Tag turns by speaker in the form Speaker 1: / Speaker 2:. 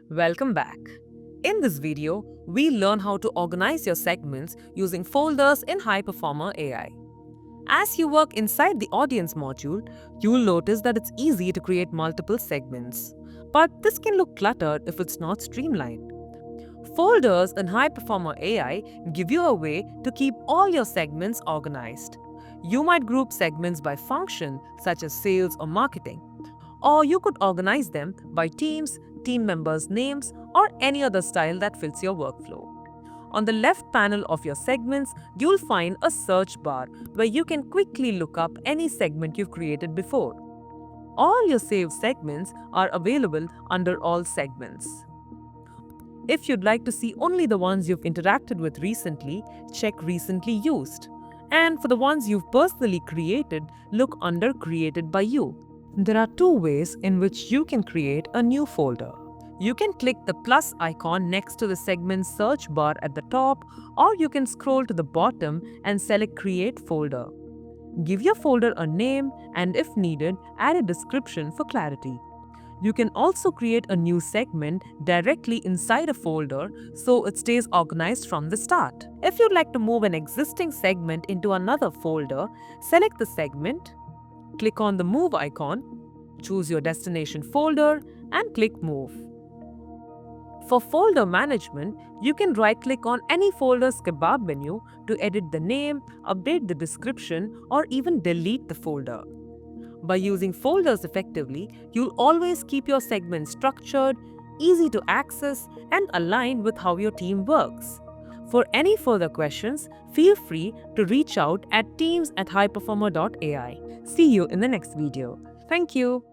Speaker 1: Welcome back. In this video, we learn how to organize your segments using folders in Highperformr AI. As you work inside the audience module, you'll notice that it's easy to create multiple segments. But this can look cluttered if it's not streamlined. Folders in Highperformr AI give you a way to keep all your segments organized. You might group segments by function, such as sales or marketing. Or you could organize them by teams, team members' names, or any other style that fits your workflow. On the left panel of your segments, you'll find a search bar where you can quickly look up any segment you've created before. All your saved segments are available under All Segments. If you'd like to see only the ones you've interacted with recently, check Recently Used. And for the ones you've personally created, look under Created by You. There are two ways in which you can create a new folder. You can click the plus icon next to the segment search bar at the top, or you can scroll to the bottom and select Create Folder. Give your folder a name and, if needed, add a description for clarity. You can also create a new segment directly inside a folder so it stays organized from the start. If you'd like to move an existing segment into another folder, select the segment, click on the Move icon, choose your destination folder, and click Move. For folder management, you can right-click on any folder's kebab menu to edit the name, update the description, or even delete the folder. By using folders effectively, you'll always keep your segments structured, easy to access, and aligned with how your team works. For any further questions, feel free to reach out at teams@highperformr.ai. See you in the next video. Thank you.